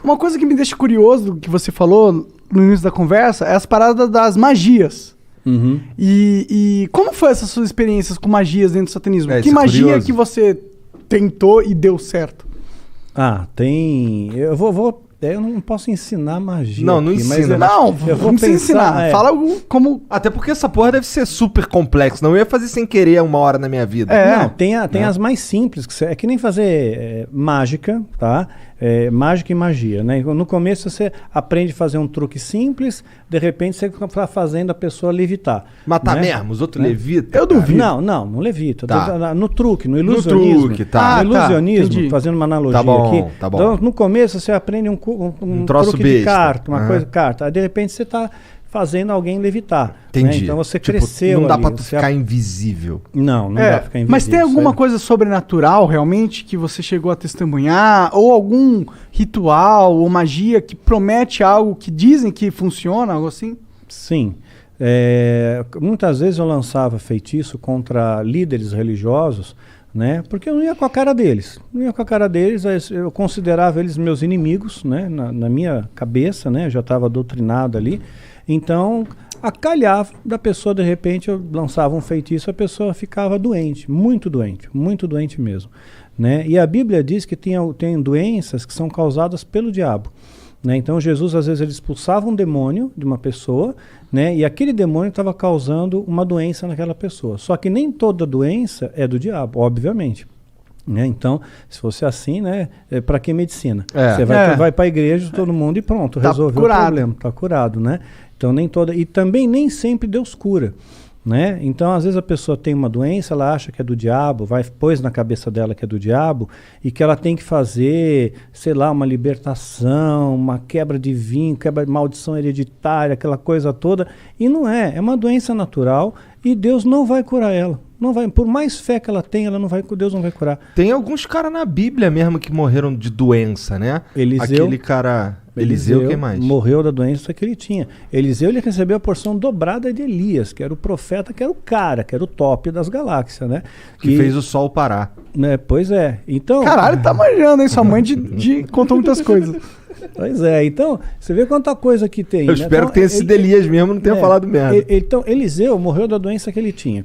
Uma coisa que me deixa curioso, que você falou no início da conversa, é as paradas das magias. Uhum. E como foi essas suas experiências com magias dentro do satanismo? Que isso é magia curioso. que você tentou e deu certo? Tem... Eu não posso ensinar magia. Não, não aqui, mas ensina. Não, eu vou não precisa pensar, ensinar. Fala algo como... Até porque essa porra deve ser super complexo. Não eu ia fazer sem querer uma hora na minha vida. Não, tem as mais simples, é que nem fazer mágica, tá? Mágica e magia, né? No começo você aprende a fazer um truque simples, de repente você está fazendo a pessoa levitar. Matar né? mesmo, os outros levitam. Eu duvido. Não levita. Tá. No truque, no ilusionismo. truque, tá. No ilusionismo, entendi. fazendo uma analogia Tá bom, aqui. tá bom. Então, no começo você aprende um troço truque besta. de carta, uma Aham. coisa carta. Aí de repente você está fazendo alguém levitar. Entendi. Né? Então você Tipo, cresceu não dá ali, pra tu você ficar invisível. Não dá pra ficar invisível. Mas tem alguma sabe? coisa sobrenatural realmente que você chegou a testemunhar? Ou algum ritual ou magia que promete algo que dizem que funciona, algo assim? Sim. Muitas vezes eu lançava feitiço contra líderes religiosos, né? Porque eu não ia com a cara deles. Eu considerava eles meus inimigos, né? Na minha cabeça, né? Eu já estava doutrinado ali. Então, acalhava da pessoa, de repente, eu lançava um feitiço, a pessoa ficava doente muito doente mesmo. Né? E a Bíblia diz que tem doenças que são causadas pelo diabo. Né? Então Jesus às vezes ele expulsava um demônio de uma pessoa, né? E aquele demônio estava causando uma doença naquela pessoa. Só que nem toda doença é do diabo, obviamente. Né? Então, se fosse assim, né? Para que medicina? Você vai para a igreja, todo mundo e pronto, Tá resolveu curado. o problema, está curado, né? Então nem toda, e também nem sempre Deus cura. Né? Então, às vezes a pessoa tem uma doença, ela acha que é do diabo, pôs na cabeça dela que é do diabo e que ela tem que fazer, sei lá, uma libertação, uma quebra de vinho, quebra de maldição hereditária, aquela coisa toda. E não é uma doença natural e Deus não vai curar ela. Não vai, por mais fé que ela tenha, Deus não vai curar. Tem alguns caras na Bíblia mesmo que morreram de doença, né? Eliseu. Aquele cara... Eliseu, quem mais? Morreu da doença que ele tinha. Eliseu, ele recebeu a porção dobrada de Elias, que era o profeta, que era o cara, que era o top das galáxias, né? Que fez o sol parar. Né, pois é. Então... Caralho, tá manjando, hein? Sua mãe contou muitas coisas. Pois é. Então, você vê quanta coisa que tem. Eu espero que tenha sido Elias mesmo, não tenha falado merda. Então, Eliseu morreu da doença que ele tinha.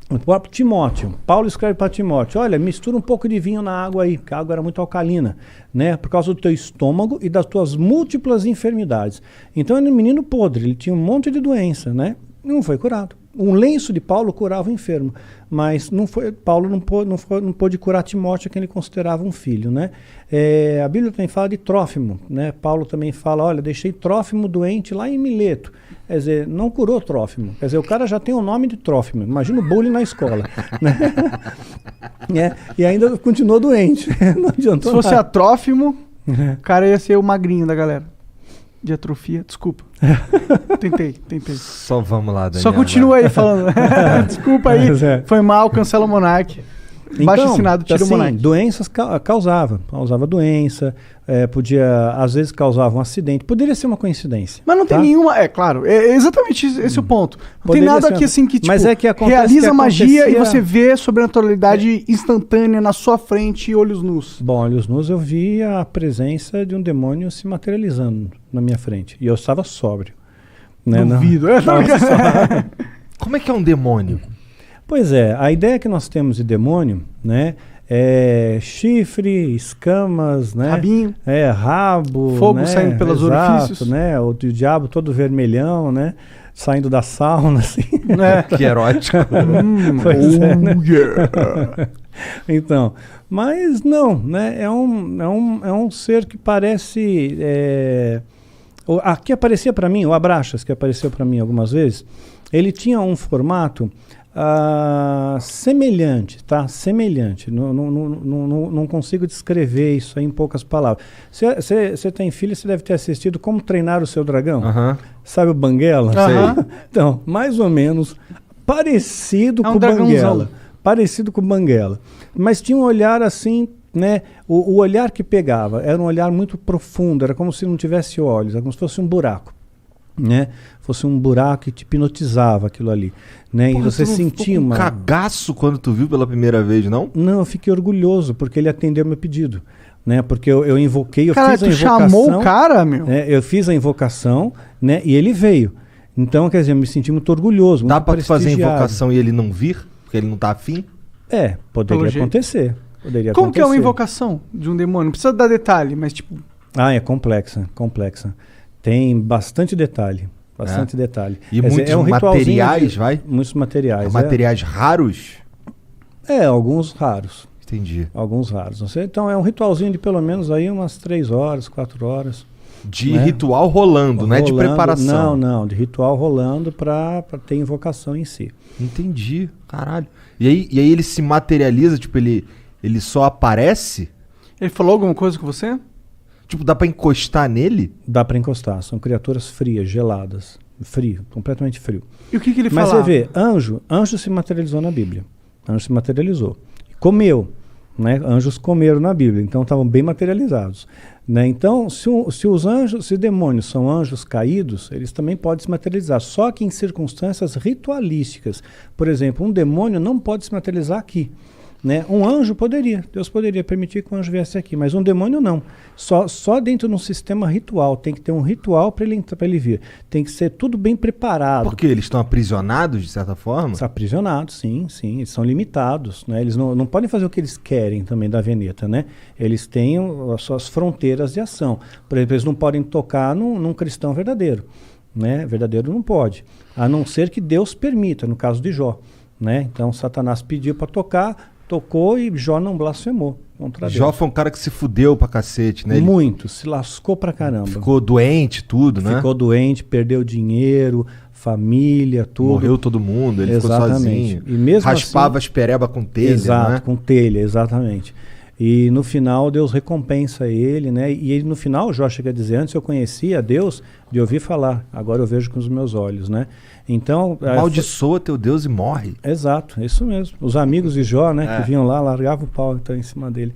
O próprio Timóteo, Paulo escreve para Timóteo, olha, mistura um pouco de vinho na água aí, porque a água era muito alcalina, né? Por causa do teu estômago e das tuas múltiplas enfermidades. Então ele era um menino podre, ele tinha um monte de doença, né? Não foi curado. Um lenço de Paulo curava o enfermo, mas Paulo não pôde curar Timóteo, que ele considerava um filho, né? A Bíblia também fala de Trófimo, né? Paulo também fala, olha, deixei Trófimo doente lá em Mileto. Quer dizer, não curou Trófimo. Quer dizer, o cara já tem o nome de Trófimo. Imagina o bullying na escola. Né? E ainda continuou doente. Não adiantou Se fosse nada. Trófimo, o cara ia ser o magrinho da galera. De atrofia, desculpa. Tentei. Só vamos lá, Daniel. Só continua aí falando. Desculpa aí, Mas é. foi mal, cancela o Monark. Baixo assinado, tira o assim, Monark. doenças causava doença, às vezes causava um acidente, poderia ser uma coincidência. Mas não tem tá? nenhuma, claro, é exatamente esse o ponto. Não Poderia tem nada ser aqui assim que, tipo, mas é que acontece realiza que magia e acontecia- você vê sobrenaturalidade instantânea na sua frente, olhos nus. Bom, olhos nus, eu vi a presença de um demônio se materializando na minha frente, e eu estava sóbrio. Né? Duvido. Como é que é um demônio? Pois é, a ideia que nós temos de demônio, né, é chifre, escamas, né, Rabinho. rabo, Fogo né, saindo pelos exato, orifícios. né, o diabo todo vermelhão, né, saindo da sauna, assim. Que erótico. Pois é, né? Yeah. Então, mas não, né, é um ser que parece... que aparecia para mim, o Abraxas, que apareceu para mim algumas vezes, ele tinha um formato semelhante, tá? Semelhante. Não consigo descrever isso aí em poucas palavras. Você tem filho, você deve ter assistido Como Treinar o Seu Dragão. Sabe o Banguela? Aham. Então, mais ou menos parecido com o dragãozão. Banguela. Parecido com o Banguela. Mas tinha um olhar assim, né? O olhar que pegava era um olhar muito profundo, era como se não tivesse olhos, era como se fosse um buraco. Né? Fosse um buraco que te hipnotizava aquilo ali, né? Porra, E você tu não sentia ficou com uma cagaço quando tu viu pela primeira vez, não? Não, eu fiquei orgulhoso porque ele atendeu meu pedido, né? Porque eu invoquei, eu Cara, fiz a tu invocação. chamou o cara, meu? Eu fiz a invocação, né? E ele veio. Então, quer dizer, eu me senti muito orgulhoso. Dá muito pra tu fazer a prestigiado. invocação e ele não vir? Porque ele não tá afim? Poderia Pelo jeito. acontecer. Poderia Como que é uma acontecer. invocação de um demônio? Não precisa dar detalhe, mas tipo... É complexa. Tem bastante detalhe. Bastante detalhe. E Quer dizer, muitos ritualzinho materiais, vai? Muitos materiais. Materiais raros? Alguns raros. Entendi. Alguns raros. Então é um ritualzinho de pelo menos aí umas 3 horas, 4 horas. De ritual rolando, não é de preparação. Não, de ritual rolando pra ter invocação em si. Entendi, caralho. E aí ele se materializa, tipo, ele só aparece? Ele falou alguma coisa com você? Tipo, dá pra encostar nele? Dá pra encostar, são criaturas frias, geladas. Frio, completamente frio. E o que ele Mas falava? você vê, anjo se materializou na Bíblia. Anjo se materializou. Comeu. Né? Anjos comeram na Bíblia, então estavam bem materializados. Né? Então, se demônios são anjos caídos, eles também podem se materializar, só que em circunstâncias ritualísticas. Por exemplo, um demônio não pode se materializar aqui. Né? Um anjo poderia, Deus poderia permitir que um anjo viesse aqui, mas um demônio não. Só dentro de um sistema ritual, tem que ter um ritual para ele vir. Tem que ser tudo bem preparado. Porque eles estão aprisionados, de certa forma? Estão aprisionados, sim, eles são limitados. Né? Eles não podem fazer o que eles querem também da Veneta. Né? Eles têm as suas fronteiras de ação. Por exemplo, eles não podem tocar num cristão verdadeiro. Né? Verdadeiro não pode, a não ser que Deus permita, no caso de Jó. Né? Então Satanás pediu para tocar, tocou e Jó não blasfemou contra Deus. Jó foi um cara que se fudeu pra cacete, né? Muito, se lascou pra caramba. Ficou doente, tudo, né? Ficou doente, perdeu dinheiro, família, tudo. Morreu todo mundo, ele Exatamente. ficou sozinho. E mesmo raspava assim, as pereba com telha, exato, né? com telha, exatamente. E no final Deus recompensa ele, né? E ele no final, Jó chega a dizer, antes eu conhecia Deus de ouvir falar, agora eu vejo com os meus olhos, né? Então, amaldiçoa teu Deus e morre. Exato, isso mesmo. Os amigos de Jó, né, que vinham lá, largavam o pau então, em cima dele.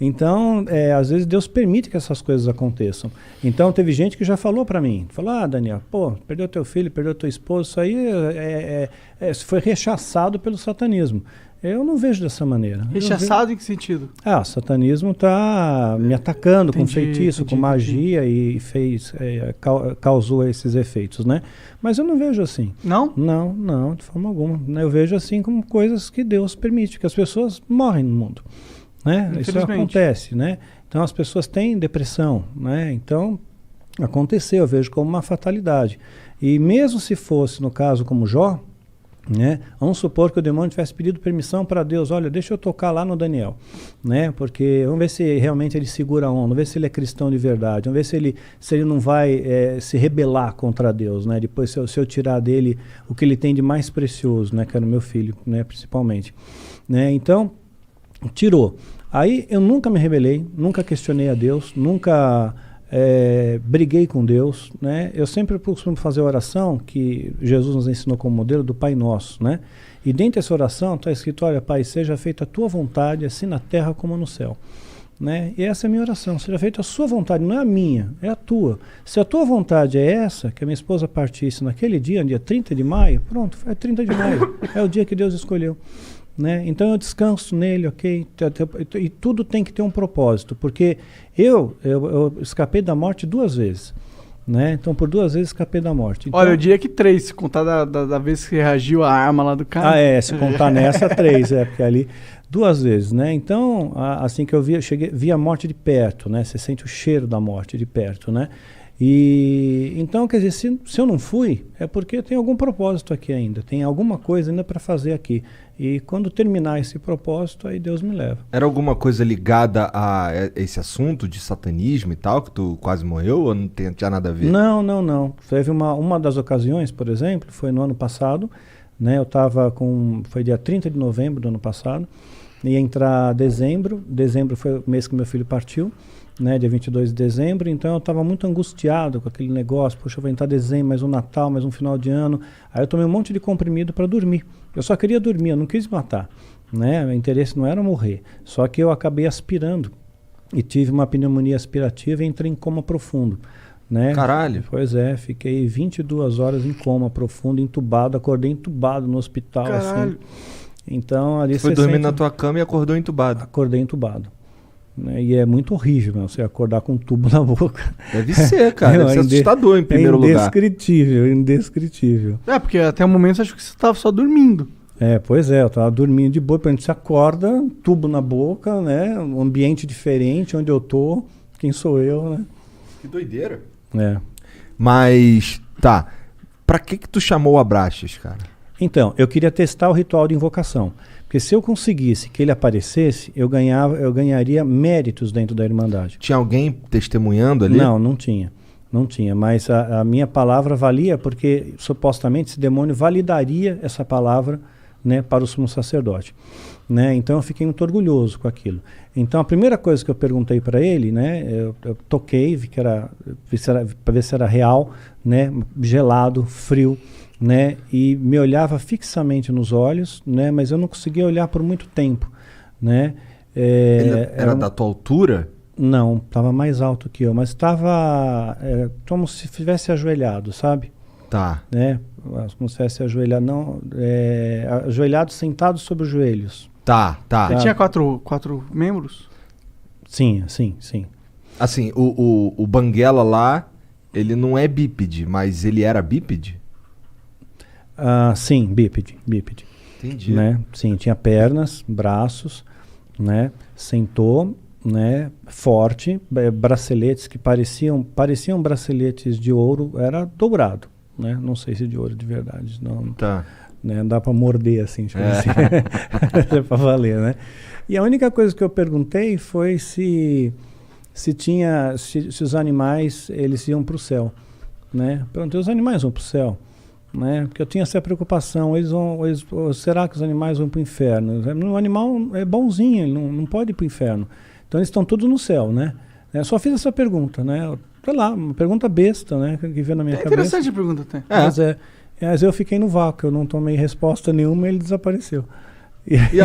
Então, às vezes Deus permite que essas coisas aconteçam. Então, teve gente que já falou para mim, falou, Daniel, perdeu teu filho, perdeu teu esposo, isso aí foi rechaçado pelo satanismo. Eu não vejo dessa maneira. Rechaçado em que sentido? O satanismo está me atacando com feitiço, com magia e causou esses efeitos, né? Mas eu não vejo assim. Não? Não, de forma alguma. Eu vejo assim como coisas que Deus permite, que as pessoas morrem no mundo. Né? Isso acontece, né? Então as pessoas têm depressão, né? Então aconteceu, eu vejo como uma fatalidade. E mesmo se fosse, no caso como Jó, né? Vamos supor que o demônio tivesse pedido permissão para Deus, olha, deixa eu tocar lá no Daniel, né? Porque vamos ver se realmente ele segura a onda, vamos ver se ele é cristão de verdade, vamos ver se ele não vai se rebelar contra Deus, né? Depois se eu tirar dele o que ele tem de mais precioso, né? Que era o meu filho, né? Principalmente, né? Então, tirou. Aí eu nunca me rebelei, nunca questionei a Deus, nunca briguei com Deus, né? Eu sempre costumo fazer a oração que Jesus nos ensinou como modelo do Pai Nosso, né? E dentro dessa oração está escrito, olha, Pai, seja feita a tua vontade, assim na terra como no céu. Né? E essa é a minha oração, seja feita a sua vontade, não é a minha, é a tua. Se a tua vontade é essa, que a minha esposa partisse naquele dia 30 de maio, pronto, é 30 de maio, é o dia que Deus escolheu. Né? Então eu descanso nele, ok? E tudo tem que ter um propósito, porque eu escapei da morte 2 vezes. Né? Então por 2 vezes escapei da morte. Então, olha, eu diria que 3, se contar da vez que reagiu a arma lá do cara. Se contar nessa 3, porque ali 2 vezes, né? Então, assim que eu vi a morte de perto, né? Você sente o cheiro da morte de perto, né? E então, quer dizer, se eu não fui, é porque tem algum propósito aqui ainda, tem alguma coisa ainda para fazer aqui. E quando terminar esse propósito, aí Deus me leva. Era alguma coisa ligada a esse assunto de satanismo e tal, que tu quase morreu, ou não tinha nada a ver? Não. Teve uma das ocasiões, por exemplo, foi no ano passado, né? Foi dia 30 de novembro do ano passado, ia entrar dezembro foi o mês que meu filho partiu, né, dia 22 de dezembro, então eu estava muito angustiado com aquele negócio, poxa, vai entrar dezembro, mais um Natal, mais um final de ano, aí eu tomei um monte de comprimido para dormir, eu só queria dormir, eu não quis matar, né, meu interesse não era morrer, só que eu acabei aspirando, e tive uma pneumonia aspirativa e entrei em coma profundo, né. Caralho! Pois é, fiquei 22 horas em coma profundo, entubado, acordei entubado no hospital, caralho. assim, então ali você foi dormir na tua cama e acordou entubado? Acordei entubado. né? E é muito horrível, né? Você acordar com um tubo na boca. Deve ser, cara. Deve ser assustador em primeiro lugar. Indescritível, indescritível. Porque até o momento eu acho que você estava só dormindo. Pois é, eu tava dormindo de boa, a gente se acorda, tubo na boca, né? Um ambiente diferente, onde eu tô, quem sou eu, né? Que doideira. Mas, tá, pra que tu chamou o Abraxas, cara? Então, eu queria testar o ritual de invocação. Porque se eu conseguisse que ele aparecesse, eu ganharia méritos dentro da Irmandade. Tinha alguém testemunhando ali? Não tinha. Não tinha, mas a minha palavra valia porque supostamente esse demônio validaria essa palavra, né, para o sumo sacerdote. Né? Então eu fiquei muito orgulhoso com aquilo. Então a primeira coisa que eu perguntei para ele, né, eu toquei, vi para ver se era real, né, gelado, frio, né, e me olhava fixamente nos olhos, né, mas eu não conseguia olhar por muito tempo, né. Ele era da tua altura? Não, estava mais alto que eu, mas estava como se estivesse ajoelhado, sabe? Tá. Né? Como se estivesse ajoelhado, não, ajoelhado, sentado sobre os joelhos. Tá. Ele tinha quatro membros? Sim. Assim, o Banguela lá, ele não é bípede, mas ele era bípede? Sim, bípede. Entendi. Né? Sim, tinha pernas, braços, né? Sentou, né? Forte, braceletes que pareciam braceletes de ouro, era dourado, né? Não sei se de ouro de verdade, não. Tá. Né? Dá para morder assim, tipo assim. É para valer, né? E a única coisa que eu perguntei foi se os animais eles iam para o céu, né? Perguntei, os animais vão para o céu, né? Porque eu tinha essa preocupação, será que os animais vão para o inferno? O animal é bonzinho, ele não pode ir para o inferno. Então eles estão todos no céu, né? Eu só fiz essa pergunta, né? Sei lá, uma pergunta besta, né? Que veio na minha cabeça. Interessante a pergunta até. Mas eu fiquei no vácuo, eu não tomei resposta nenhuma e ele desapareceu. E